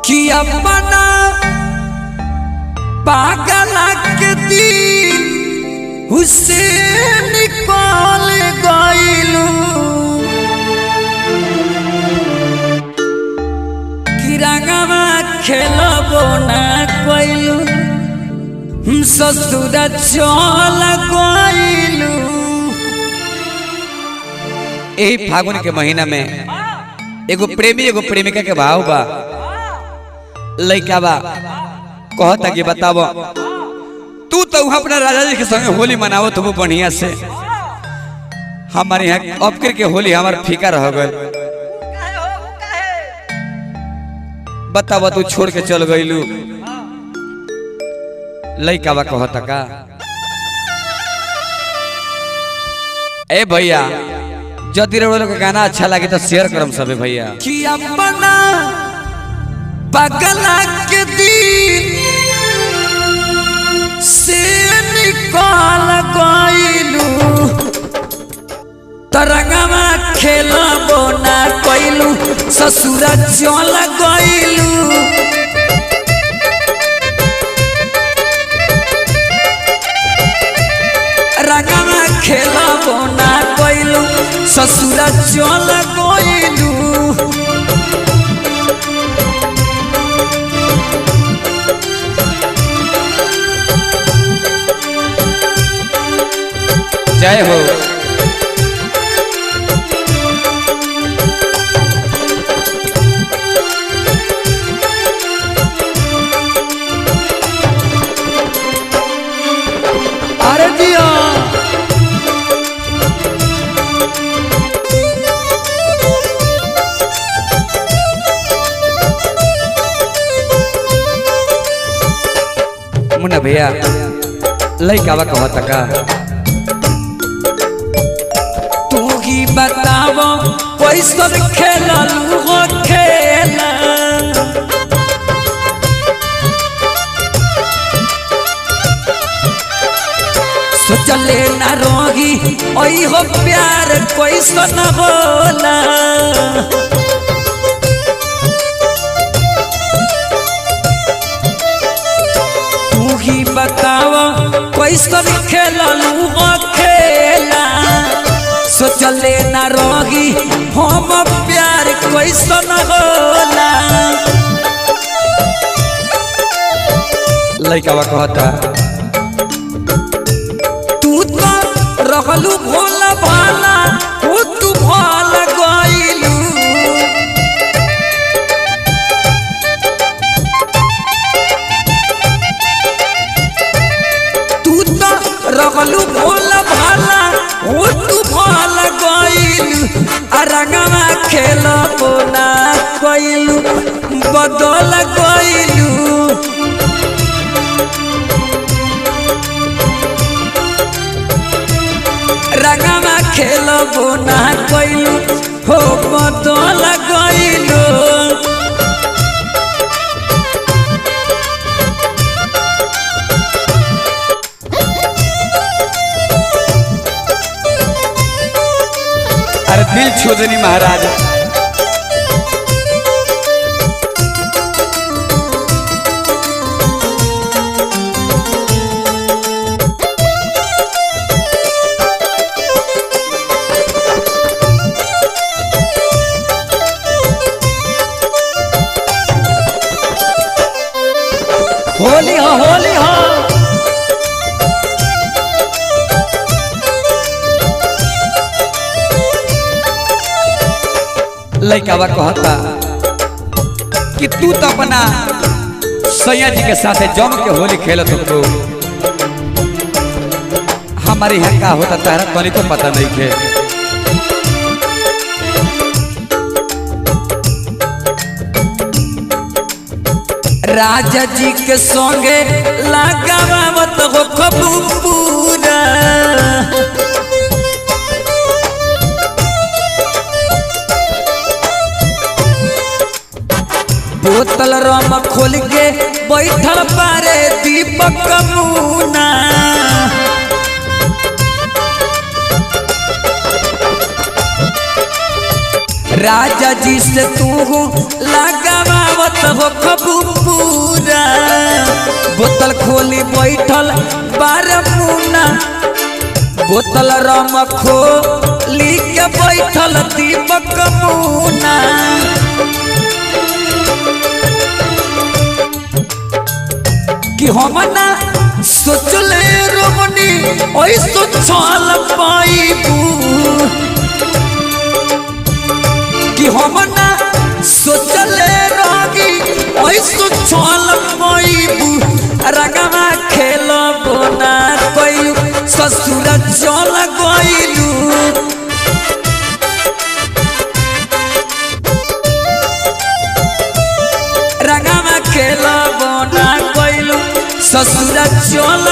कि अपना पागल के दिल हुसैन निकल गइलू कि रंगवा खेलबो ना कइलू ससुर चल गइलू। यही फागुन के महीना में एगो प्रेमी एगो प्रेमिका के भाव बा लइका बा कहता कि बताबो तू तो अपना राजा जी के संगे होली मनावत हो बढ़िया से, हमारे यहाँ अब के होली हमार फीका रह गए। बताबो तू छोड़ के चल गइलू। लइका बा कहता का ए भैया जदि रोड के गाना अच्छा लगे तो शेयर करम सबे भैया। कि अपना पागल के दिल से निकल गइलू तरंगवा खेलबो ना कइलू ससुर चल गइलू। रंगवा खेलबो ना कइलू ससुर चल गइलू। जय हो। अरे दिया मुन्ना भैया लइका बा कहता का तू ही बताओ कैसन खेललू हो खेला सोचले ना रोगी ओई हो प्यार कैसन होला। तू ही बताओ कैसन खेललू हो खेला सोचले ना रोगी हम प्यार कैसन होला। लइका बा कहता तू तो रहलू भोला भाला हो तू भाल गइलू। तू तो रहलू भोला भाला हो तू भाल गइलू आ रंगवा खेलबो ना कइलू बदल गइलू। रंगवा खेलबो ना कइलू हो बदल गइलू। अरे दिल छू देनी महाराज। होली हो होली हो लइका बा कहता कि तू तो अपना सैया जी के साथ जम के होली खेलत हो, हमारे यहाँ का होता तारा तनी को पता नहीं थे। राजा जी के संगे लगावत हो खबूरा बोतल रम खोल के बैठल पारे दीपक मुना। राजा जी से तू लगावत हो खबू पूरा बोतल खोली बैठल बारमुना बोतल रम खोली के बैठल दीपक मुना कि हम ना सोचले रमनी ऐसो छल पाइबू कि हम ना सोचले रगी ऐसो छल पाइबू रंगवा खेलबो ना कइलू ससुर चल गइलू रंगवा खेलबो ना कइलू ससुर चल